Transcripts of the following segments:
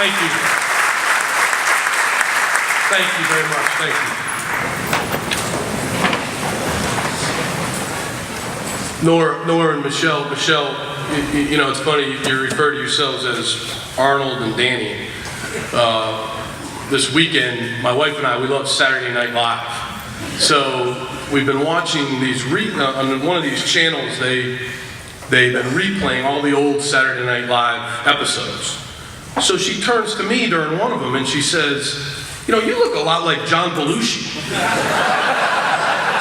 Thank you. Thank you very much. Thank you. Nora and Michelle. Michelle, you know, it's funny, you refer to yourselves as Arnold and Danny. This weekend, my wife and I, we love Saturday Night Live. So we've been watching these, on one of these channels, they've been replaying all the old Saturday Night Live episodes. So she turns to me during one of them and she says, you know, you look a lot like John Belushi. So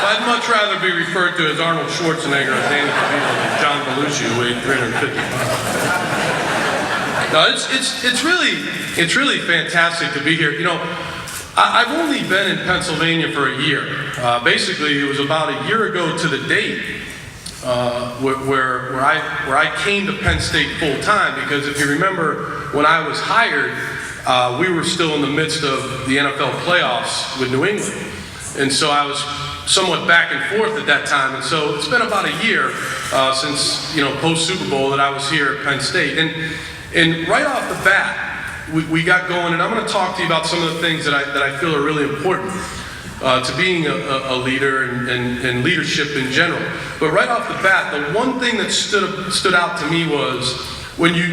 I'd much rather be referred to as Arnold Schwarzenegger or Danny DeVito than John Belushi, who weighed 350 pounds. No, it's really fantastic to be here. You know, I've only been in Pennsylvania for a year. Basically, it was about a year ago to the date where I came to Penn State full time, because if you remember, when I was hired, we were still in the midst of the NFL playoffs with New England. And so I was somewhat back and forth at that time. And so it's been about a year since, you know, post Super Bowl that I was here at Penn State. And right off the bat, we got going, and I'm going to talk to you about some of the things that I feel are really important to being a leader and leadership in general. But right off the bat, the one thing that stood out to me was when you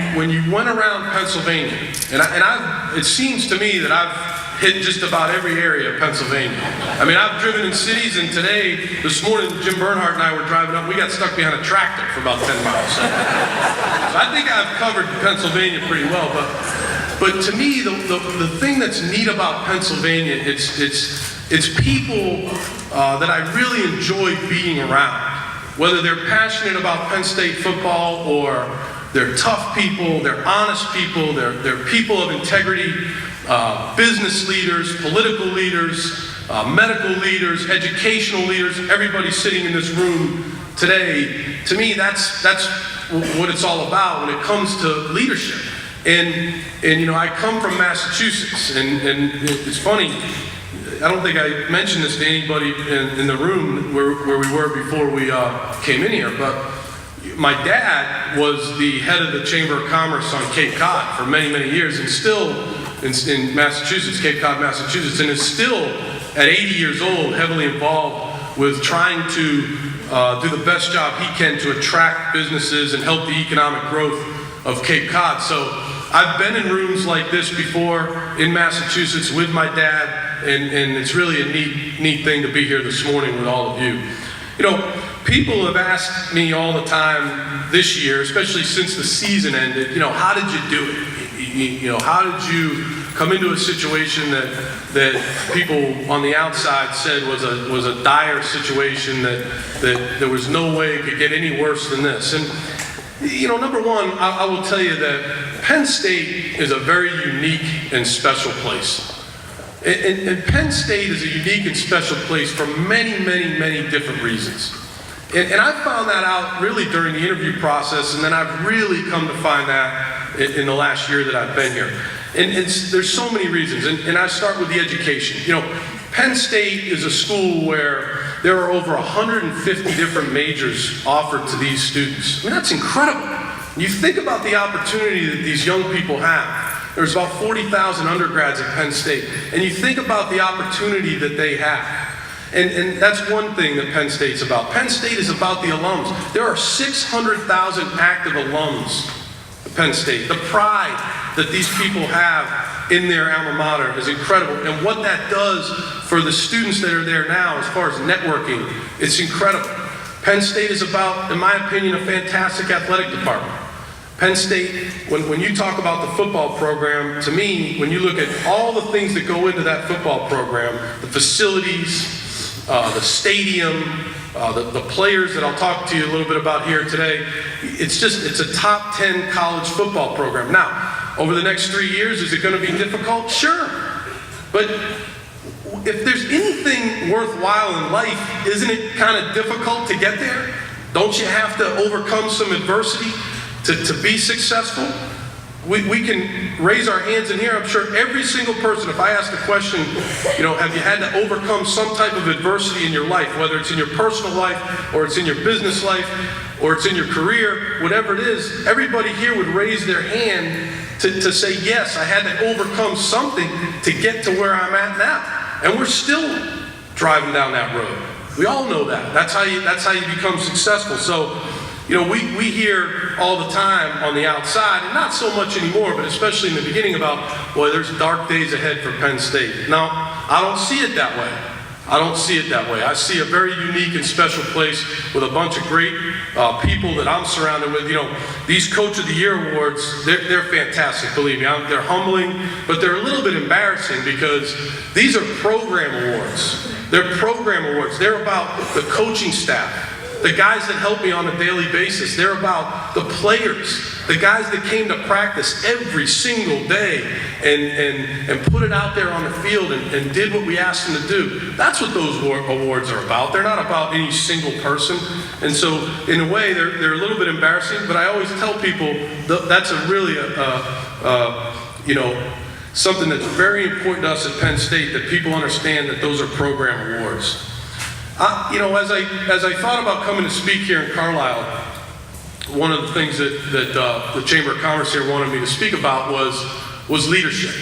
went around Pennsylvania, and it seems to me that I've hit just about every area of Pennsylvania. I mean, I've driven in cities, and this morning, Jim Bernhardt and I were driving up, we got stuck behind a tractor for about 10 miles. So I think I've covered Pennsylvania pretty well, but to me, the thing that's neat about Pennsylvania, it's people that I really enjoy being around. Whether they're passionate about Penn State football, or they're tough people, they're honest people, they're people of integrity, business leaders, political leaders, medical leaders, educational leaders, everybody sitting in this room today. To me, that's what it's all about when it comes to leadership. And you know, I come from Massachusetts, and it's funny, I don't think I mentioned this to anybody in the room where we were before we came in here, but my dad was the head of the Chamber of Commerce on Cape Cod for many, many years, and still in Massachusetts, Cape Cod, Massachusetts, and is still at 80 years old heavily involved with trying to do the best job he can to attract businesses and help the economic growth of Cape Cod. So I've been in rooms like this before in Massachusetts with my dad, and it's really a neat thing to be here this morning with all of you. You know, people have asked me all the time this year, especially since the season ended, you know, how did you do it? You know, how did you come into a situation that people on the outside said was a dire situation, that there was no way it could get any worse than this? And you know, number one, I will tell you that Penn State is a very unique and special place. And Penn State is a unique and special place for many, many, many different reasons. And I found that out really during the interview process, and then I've really come to find that in the last year that I've been here. And there's so many reasons, and I start with the education. You know, Penn State is a school where there are over 150 different majors offered to these students. I mean, that's incredible. You think about the opportunity that these young people have. There's about 40,000 undergrads at Penn State, and you think about the opportunity that they have. And that's one thing that Penn State's about. Penn State is about the alums. There are 600,000 active alums at Penn State. The pride that these people have in their alma mater is incredible. And what that does for the students that are there now, as far as networking, it's incredible. Penn State is about, in my opinion, a fantastic athletic department. Penn State, when you talk about the football program, to me, when you look at all the things that go into that football program, the facilities, the stadium, the players that I'll talk to you a little bit about here today, it's a top 10 college football program. Now, over the next 3 years, is it going to be difficult? Sure. But if there's anything worthwhile in life, isn't it kind of difficult to get there? Don't you have to overcome some adversity to be successful? We can raise our hands in here. I'm sure every single person, if I ask a question, you know, have you had to overcome some type of adversity in your life, whether it's in your personal life, or it's in your business life, or it's in your career, whatever it is, everybody here would raise their hand to say, yes, I had to overcome something to get to where I'm at now. And we're still driving down that road. We all know that. That's how you become successful. So, you know, we hear all the time on the outside, and not so much anymore, but especially in the beginning about, boy, there's dark days ahead for Penn State. No, I don't see it that way. I don't see it that way. I see a very unique and special place with a bunch of great people that I'm surrounded with. You know, these Coach of the Year awards, they're fantastic, believe me. They're humbling, but they're a little bit embarrassing because these are program awards. They're program awards. They're about the coaching staff, the guys that help me on a daily basis. They're about the players, the guys that came to practice every single day and put it out there on the field and did what we asked them to do. That's what those awards are about. They're not about any single person. And so, in a way, they're a little bit embarrassing, but I always tell people that's you know, something that's very important to us at Penn State, that people understand that those are program awards. You know, as I thought about coming to speak here in Carlisle, one of the things that the Chamber of Commerce here wanted me to speak about was leadership.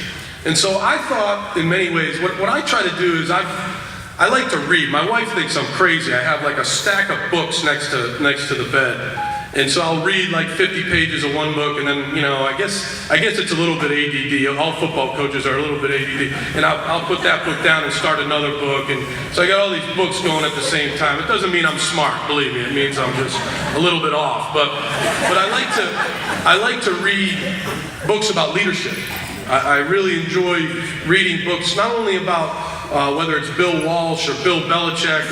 And so I thought, in many ways, what I try to do is I like to read. My wife thinks I'm crazy. I have like a stack of books next to the bed. And so I'll read like 50 pages of one book, and then, you know, I guess it's a little bit ADD. All football coaches are a little bit ADD. And I'll put that book down and start another book. And so I got all these books going at the same time. It doesn't mean I'm smart, believe me. It means I'm just a little bit off. But I like to read books about leadership. I really enjoy reading books, not only about whether it's Bill Walsh or Bill Belichick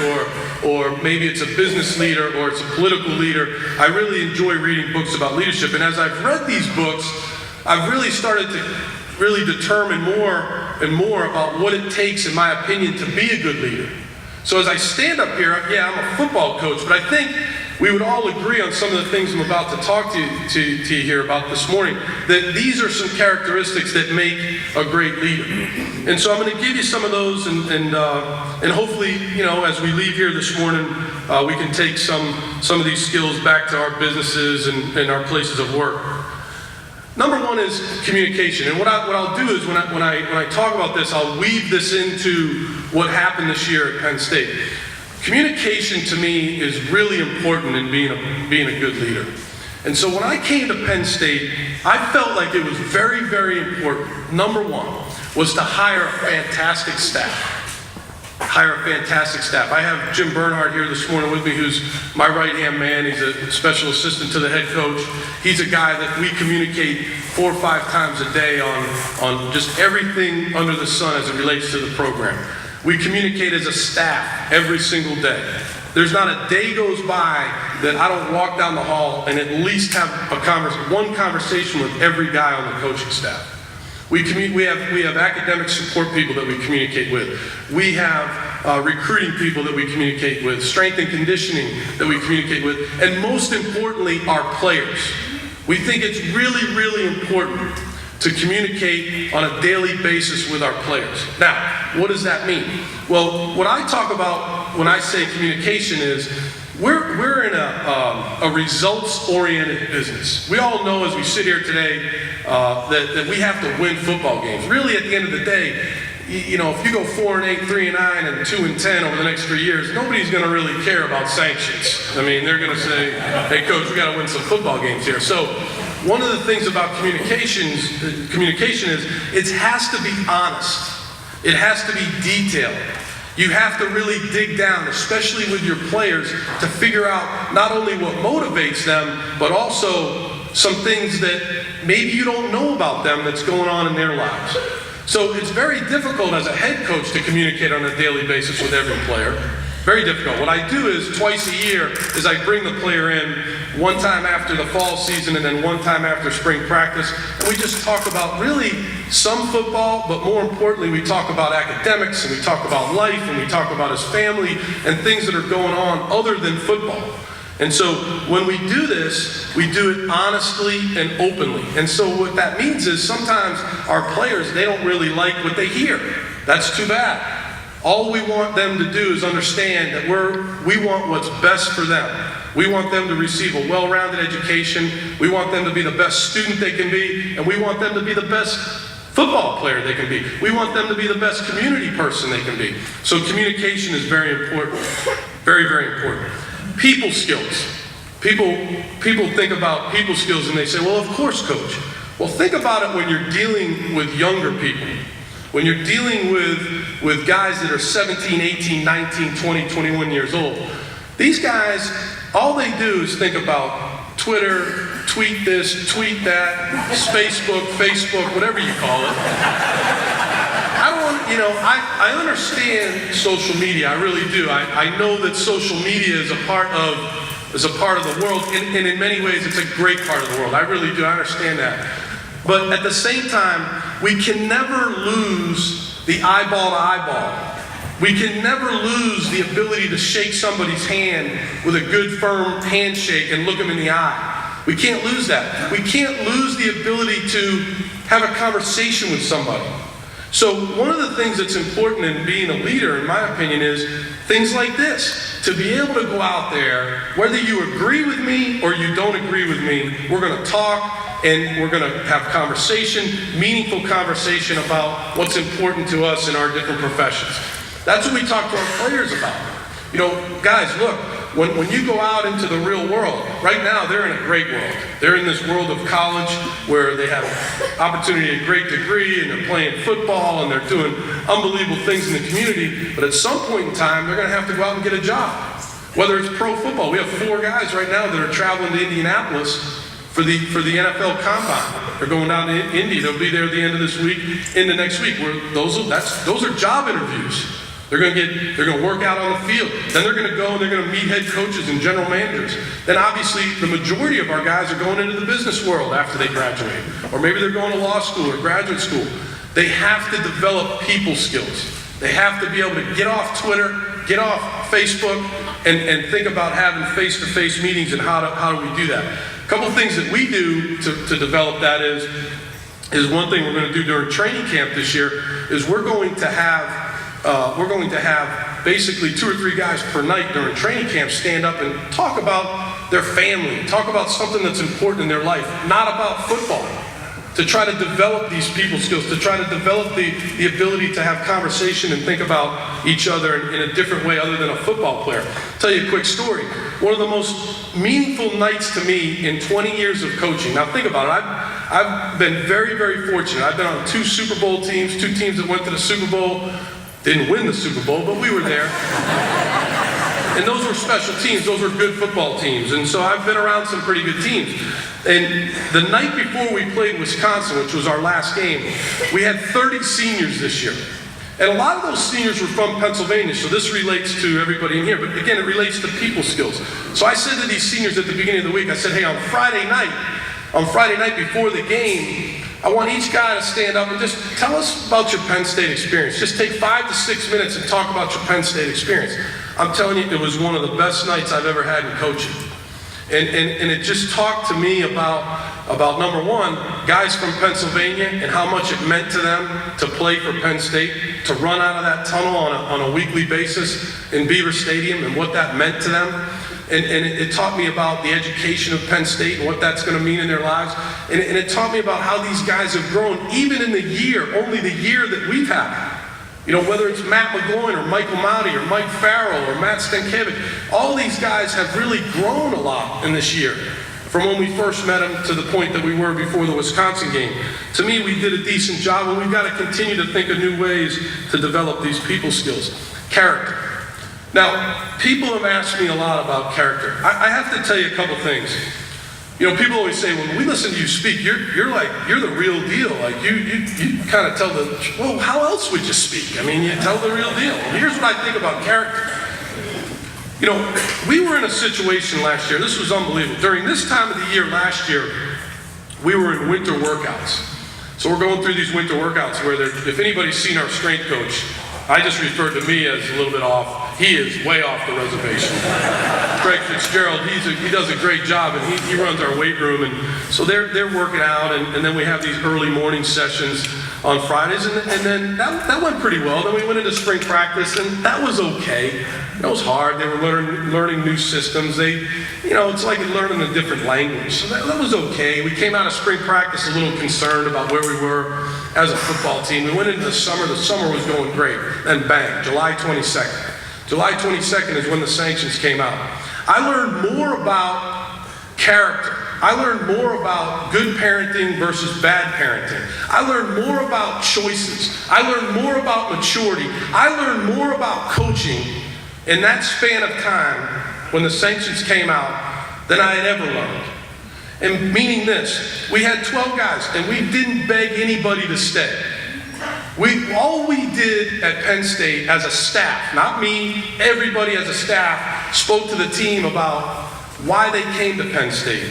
or maybe it's a business leader or it's a political leader. I really enjoy reading books about leadership. And as I've read these books, I've really started to really determine more and more about what it takes, in my opinion, to be a good leader. So as I stand up here, yeah, I'm a football coach, but I think we would all agree on some of the things I'm about to talk to you here about this morning, that these are some characteristics that make a great leader. And so I'm going to give you some of those, and hopefully, you know, as we leave here this morning, we can take some of these skills back to our businesses and our places of work. Number one is communication. And what I'll do is when I talk about this, I'll weave this into what happened this year at Penn State. Communication to me is really important in being a good leader. And so when I came to Penn State, I felt like it was very, very important. Number one was to hire a fantastic staff. Hire a fantastic staff. I have Jim Bernhardt here this morning with me, who's my right-hand man. He's a special assistant to the head coach. He's a guy that we communicate 4 or 5 times a day on just everything under the sun as it relates to the program. We communicate as a staff every single day. There's not a day goes by that I don't walk down the hall and at least have one conversation with every guy on the coaching staff. We have academic support people that we communicate with. We have recruiting people that we communicate with, strength and conditioning that we communicate with, and most importantly, our players. We think it's really, really important to communicate on a daily basis with our players. Now, what does that mean? Well, what I talk about when I say communication is we're in a results-oriented business. We all know as we sit here today that we have to win football games. Really, at the end of the day, you know, if you go 4-8, 3-9, and 2-10 over the next 3 years, nobody's going to really care about sanctions. I mean, they're going to say, "Hey, coach, we got to win some football games here." So, one of the things about communication is it has to be honest. It has to be detailed. You have to really dig down, especially with your players, to figure out not only what motivates them, but also some things that maybe you don't know about them that's going on in their lives. So it's very difficult as a head coach to communicate on a daily basis with every player. Very difficult. What I do is twice a year is I bring the player in, one time after the fall season and then one time after spring practice, and we just talk about really some football, but more importantly we talk about academics and we talk about life and we talk about his family and things that are going on other than football. And so when we do this, we do it honestly and openly. And so what that means is sometimes our players, they don't really like what they hear. That's too bad. All we want them to do is understand that we want what's best for them. We want them to receive a well-rounded education. We want them to be the best student they can be, and we want them to be the best football player they can be. We want them to be the best community person they can be. So communication is very important. Very, very important. People skills. People think about people skills and they say, well, of course, coach. Well, think about it when you're dealing with younger people. When you're dealing with guys that are 17, 18, 19, 20, 21 years old. These guys, all they do is think about Twitter, tweet this, tweet that, Facebook, whatever you call it. I understand social media, I really do. I know that social media is a part of the world, and in many ways it's a great part of the world. I really do, I understand that. But at the same time, we can never lose the eyeball to eyeball. We can never lose the ability to shake somebody's hand with a good, firm handshake and look them in the eye. We can't lose that. We can't lose the ability to have a conversation with somebody. So one of the things that's important in being a leader, in my opinion, is things like this. To be able to go out there, whether you agree with me or you don't agree with me, we're going to talk and we're going to have conversation, meaningful conversation about what's important to us in our different professions. That's what we talk to our players about. You know, guys, look, when you go out into the real world, right now they're in a great world. They're in this world of college where they have opportunity at a great degree and they're playing football and they're doing unbelievable things in the community. But at some point in time, they're going to have to go out and get a job. Whether it's pro football. We have 4 guys right now that are traveling to Indianapolis for the NFL Combine. They're going down to Indy. They'll be there at the end of this week, into next week. Those are job interviews. They're going to work out on the field. Then they're going to go and they're going to meet head coaches and general managers. Then obviously the majority of our guys are going into the business world after they graduate. Or maybe they're going to law school or graduate school. They have to develop people skills. They have to be able to get off Twitter, get off Facebook, and think about having face-to-face meetings and how do we do that. A couple of things that we do to develop that is one thing we're going to do during training camp this year is we're going to have basically 2 or 3 guys per night during training camp stand up and talk about their family, talk about something that's important in their life, not about football, to try to develop these people skills, to try to develop the ability to have conversation and think about each other in a different way other than a football player. I'll tell you a quick story. One of the most meaningful nights to me in 20 years of coaching. Now think about it. I've been very, very fortunate. I've been on 2 Super Bowl teams, 2 teams that went to the Super Bowl. Didn't win the Super Bowl, but we were there. And those were special teams. Those were good football teams. And so I've been around some pretty good teams. And the night before we played Wisconsin, which was our last game, we had 30 seniors this year. And a lot of those seniors were from Pennsylvania, so this relates to everybody in here. But again, it relates to people skills. So I said to these seniors at the beginning of the week, I said, hey, on Friday night before the game, I want each guy to stand up and just tell us about your Penn State experience. Just take 5 to 6 minutes and talk about your Penn State experience. I'm telling you, it was one of the best nights I've ever had in coaching. And it just talked to me about number one, guys from Pennsylvania and how much it meant to them to play for Penn State, to run out of that tunnel on a weekly basis in Beaver Stadium and what that meant to them. And it taught me about the education of Penn State and what that's going to mean in their lives. And it taught me about how these guys have grown, even in only the year that we've had. You know, whether it's Matt McGloin or Michael Mauti or Mike Farrell or Matt Stankiewicz, all these guys have really grown a lot in this year from when we first met them to the point that we were before the Wisconsin game. To me, we did a decent job, and we've got to continue to think of new ways to develop these people skills. Character. Now, people have asked me a lot about character. I have to tell you a couple things. You know, people always say, when we listen to you speak, you're the real deal. Like, you kind of tell well, how else would you speak? I mean, you tell the real deal. Well, here's what I think about character. You know, we were in a situation last year, this was unbelievable. During this time of the year last year, we were in winter workouts. So we're going through these winter workouts where if anybody's seen our strength coach, I just referred to me as a little bit off. he is way off the reservation. Greg Fitzgerald, he does a great job, and he runs our weight room, and so they're working out, and then we have these early morning sessions on Fridays, and then that went pretty well. Then we went into spring practice, and that was okay. It was hard. They were learning new systems. It's like learning a different language. So that was okay. We came out of spring practice a little concerned about where we were as a football team. We went into the summer. The summer was going great. Then bang, July 22nd. July 22nd is when the sanctions came out. I learned more about character. I learned more about good parenting versus bad parenting. I learned more about choices. I learned more about maturity. I learned more about coaching in that span of time when the sanctions came out than I had ever learned. And meaning this, we had 12 guys and we didn't beg anybody to stay. All we did at Penn State as a staff, not me, everybody as a staff, spoke to the team about why they came to Penn State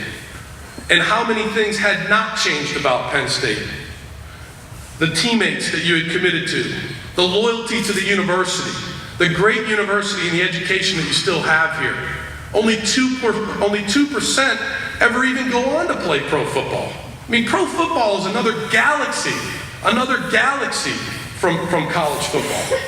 and how many things had not changed about Penn State. The teammates that you had committed to, the loyalty to the university, the great university and the education that you still have here. Only 2% ever even go on to play pro football. I mean, pro football is another galaxy from college football.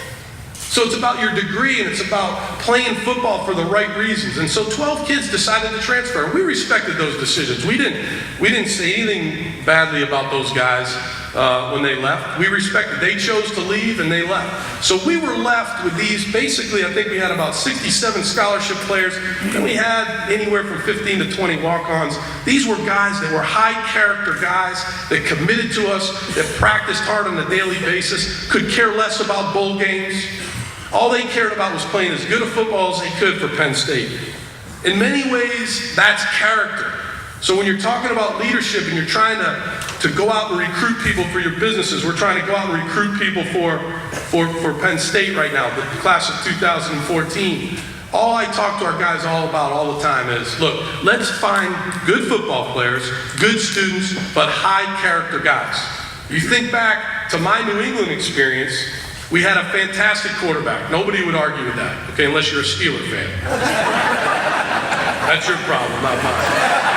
So it's about your degree, and it's about playing football for the right reasons. And so 12 kids decided to transfer. We respected those decisions. We didn't say anything badly about those guys when they left. We respected. They chose to leave, and they left. So we were left with these, basically, I think we had about 67 scholarship players, and we had anywhere from 15 to 20 walk-ons. These were guys that were high-character guys that committed to us, that practiced hard on a daily basis, could care less about bowl games. All they cared about was playing as good a football as they could for Penn State. In many ways, that's character. So when you're talking about leadership and you're trying to go out and recruit people for your businesses, we're trying to go out and recruit people for Penn State right now, the class of 2014. All I talk to our guys all about all the time is, look, let's find good football players, good students, but high character guys. You think back to my New England experience, we had a fantastic quarterback. Nobody would argue with that, okay, unless you're a Steeler fan. That's your problem, not mine.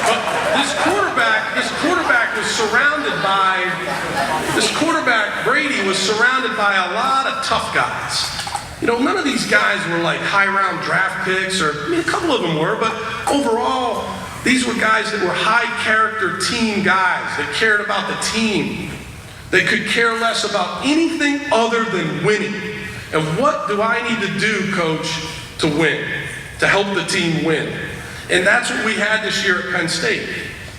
But this quarterback, Brady, was surrounded by a lot of tough guys. None of these guys were like high-round draft picks, a couple of them were, but overall, these were guys that were high-character team guys that cared about the team. They could care less about anything other than winning. And what do I need to do, Coach, to win, to help the team win? And that's what we had this year at Penn State.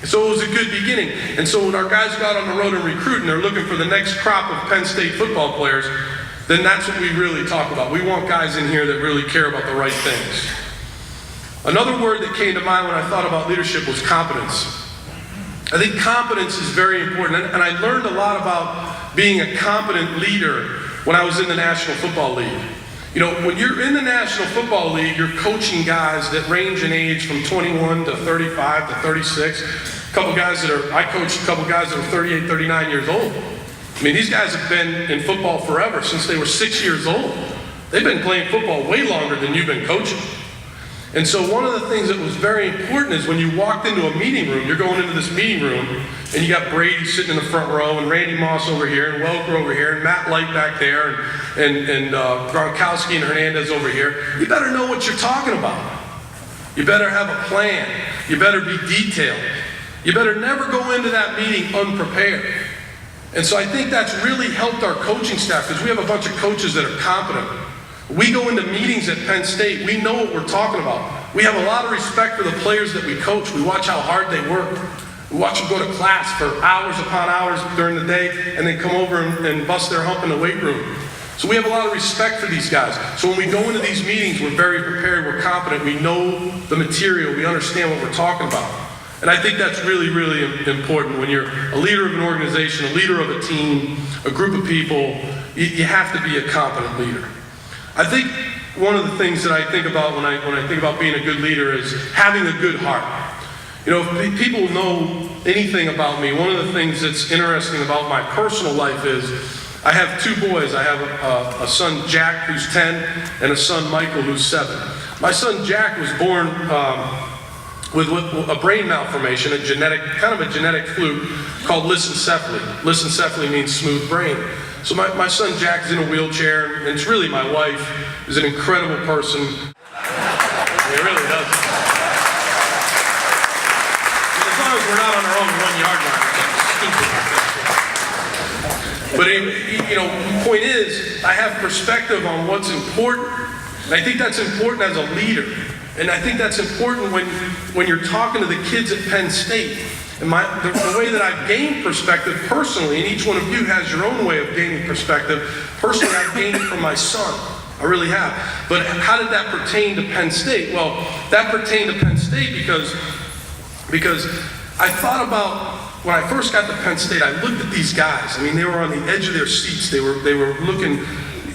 So it was a good beginning. And so when our guys got on the road and recruit and they're looking for the next crop of Penn State football players, then that's what we really talk about. We want guys in here that really care about the right things. Another word that came to mind when I thought about leadership was competence. I think competence is very important, and I learned a lot about being a competent leader when I was in the National Football League. When you're in the National Football League, you're coaching guys that range in age from 21 to 35 to 36. I coached a couple guys that are 38, 39 years old. I mean, these guys have been in football forever, since they were 6 years old. They've been playing football way longer than you've been coaching. And so one of the things that was very important is when you walked into a meeting room, you're going into this meeting room, and you got Brady sitting in the front row, and Randy Moss over here, and Welker over here, and Matt Light back there, and Gronkowski and Hernandez over here. You better know what you're talking about. You better have a plan. You better be detailed. You better never go into that meeting unprepared. And so I think that's really helped our coaching staff, because we have a bunch of coaches that are competent. We go into meetings at Penn State, we know what we're talking about. We have a lot of respect for the players that we coach. We watch how hard they work. We watch them go to class for hours upon hours during the day and then come over and bust their hump in the weight room. So we have a lot of respect for these guys. So when we go into these meetings, we're very prepared, we're competent, we know the material, we understand what we're talking about. And I think that's really, really important. When you're a leader of an organization, a leader of a team, a group of people, you have to be a competent leader. I think one of the things that I think about when I think about being a good leader is having a good heart. If people know anything about me, one of the things that's interesting about my personal life is I have two boys. I have a son, Jack, who's 10, and a son, Michael, who's 7. My son, Jack, was born with a brain malformation, kind of a genetic fluke called lissencephaly. Lissencephaly means smooth brain. So my son, Jack, is in a wheelchair, and it's really my wife, who's an incredible person. It really does. As long as we're not on our own 1-yard line, it's stupid. But the point is, I have perspective on what's important, and I think that's important as a leader. And I think that's important when you're talking to the kids at Penn State. And the way that I've gained perspective personally, and each one of you has your own way of gaining perspective. Personally, I've gained it from my son. I really have. But how did that pertain to Penn State? Well, that pertained to Penn State because I thought about, when I first got to Penn State, I looked at these guys. I mean, they were on the edge of their seats. They were looking,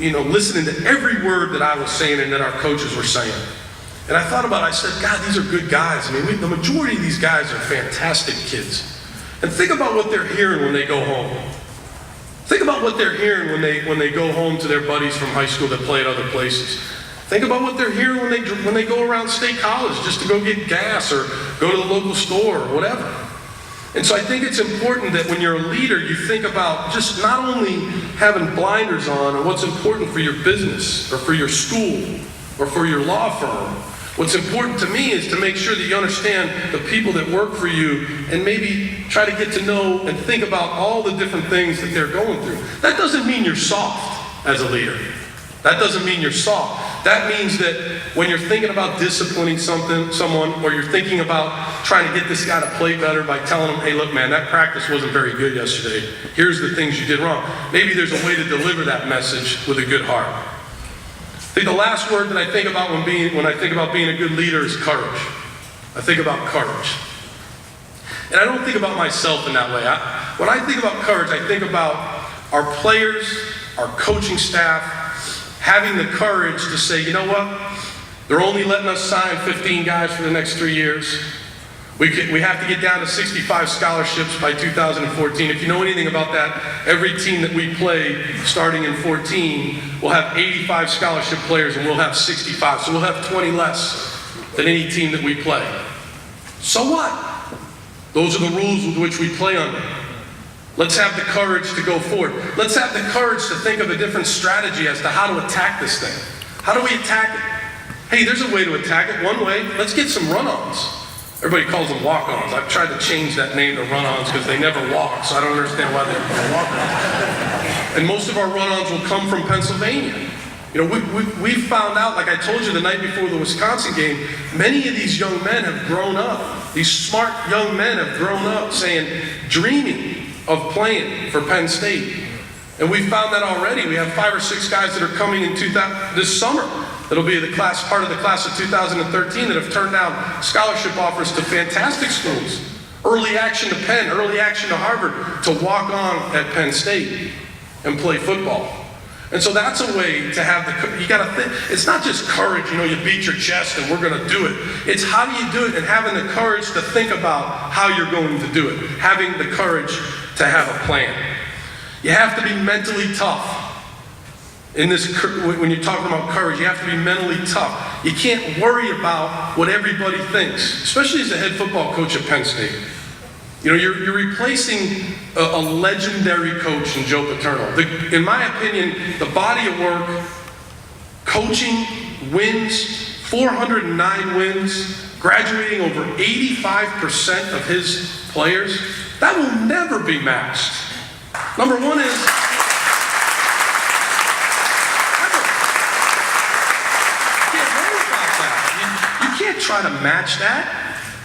listening to every word that I was saying and that our coaches were saying. And I thought about it, I said, God, these are good guys. I mean, the majority of these guys are fantastic kids. And think about what they're hearing when they go home. Think about what they're hearing when they go home to their buddies from high school that play at other places. Think about what they're hearing when they go around State College just to go get gas or go to the local store or whatever. And so I think it's important that when you're a leader, you think about just not only having blinders on or what's important for your business or for your school or for your law firm. What's important to me is to make sure that you understand the people that work for you and maybe try to get to know and think about all the different things that they're going through. That doesn't mean you're soft as a leader. That doesn't mean you're soft. That means that when you're thinking about disciplining someone, or you're thinking about trying to get this guy to play better by telling him, hey, look, man, that practice wasn't very good yesterday. Here's the things you did wrong. Maybe there's a way to deliver that message with a good heart. I think the last word that I think about when I think about being a good leader is courage. I think about courage. And I don't think about myself in that way. When I think about courage, I think about our players, our coaching staff, having the courage to say, you know what? They're only letting us sign 15 guys for the next 3 years. We have to get down to 65 scholarships by 2014. If you know anything about that, every team that we play starting in 14 will have 85 scholarship players and we'll have 65. So we'll have 20 less than any team that we play. So what? Those are the rules with which we play under. Let's have the courage to go forward. Let's have the courage to think of a different strategy as to how to attack this thing. How do we attack it? Hey, there's a way to attack it. One way, let's get some run-ons. Everybody calls them walk-ons. I've tried to change that name to run-ons because they never walk, so I don't understand why they're walk-ons. And most of our run-ons will come from Pennsylvania. We found out, like I told you the night before the Wisconsin game, many of these young men have grown up. These smart young men have grown up dreaming of playing for Penn State. And we found that already. We have 5 or 6 guys that are coming in this summer. That'll be part of the class of 2013 that have turned down scholarship offers to fantastic schools. Early action to Penn, early action to Harvard, to walk on at Penn State and play football. And so that's a way to have you gotta think, it's not just courage, you beat your chest and we're gonna do it. It's how do you do it, and having the courage to think about how you're going to do it. Having the courage to have a plan. You have to be mentally tough. When you're talking about courage, you have to be mentally tough. You can't worry about what everybody thinks, especially as a head football coach at Penn State. You're replacing a legendary coach in Joe Paterno. In my opinion, the body of work, coaching, wins, 409 wins, graduating over 85% of his players, that will never be matched. Number one is, try to match that.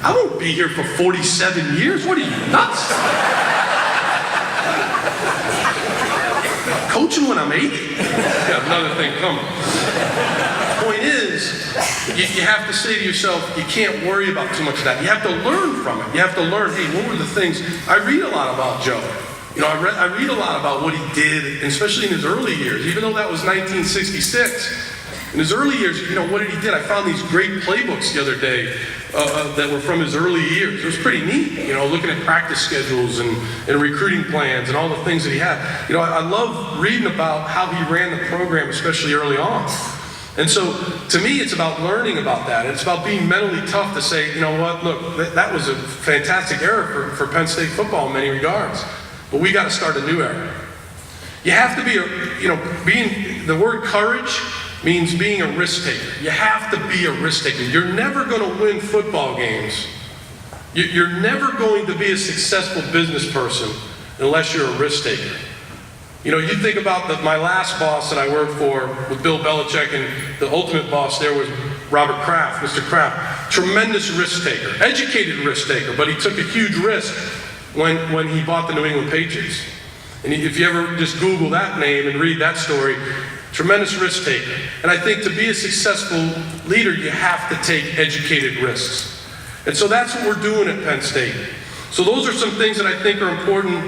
I won't be here for 47 years. What are you, nuts? Coaching when I'm 80? Got another thing coming. The point is, you have to say to yourself, you can't worry about too much of that. You have to learn from it. You have to learn, hey, what were the things? I read a lot about Joe. I read a lot about what he did, especially in his early years, even though that was 1966. In his early years, what did he did? I found these great playbooks the other day that were from his early years. It was pretty neat, looking at practice schedules and recruiting plans and all the things that he had. I love reading about how he ran the program, especially early on. And so, to me, it's about learning about that. It's about being mentally tough to say, you know what, look, that was a fantastic era for Penn State football in many regards. But we got to start a new era. You have to be, the word courage means being a risk taker. You have to be a risk taker. You're never going to win football games. You're never going to be a successful business person unless you're a risk taker. You think about my last boss that I worked for with Bill Belichick, and the ultimate boss there was Robert Kraft, Mr. Kraft. Tremendous risk taker, educated risk taker, but he took a huge risk when he bought the New England Patriots. And if you ever just Google that name and read that story, tremendous risk taker. And I think to be a successful leader, you have to take educated risks. And so that's what we're doing at Penn State. So those are some things that I think are important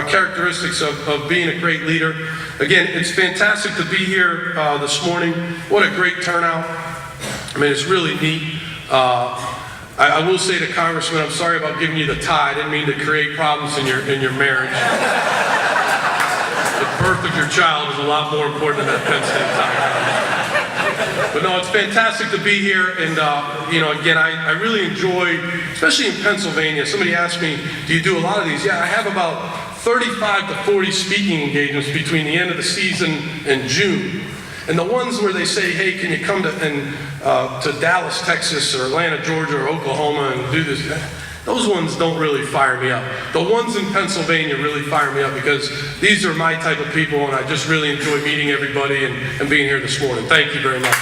characteristics of being a great leader. Again, it's fantastic to be here this morning. What a great turnout. I mean, it's really neat. I will say to Congressman, I'm sorry about giving you the tie. I didn't mean to create problems in your marriage. The birth of your child is a lot more important than that Penn State tie. But no, it's fantastic to be here, and again, I really enjoy, especially in Pennsylvania. Somebody asked me, do you do a lot of these? Yeah, I have about 35 to 40 speaking engagements between the end of the season and June. And the ones where they say, hey, can you come to Dallas, Texas, or Atlanta, Georgia, or Oklahoma and do this? Those ones don't really fire me up. The ones in Pennsylvania really fire me up because these are my type of people, and I just really enjoy meeting everybody and being here this morning. Thank you very much.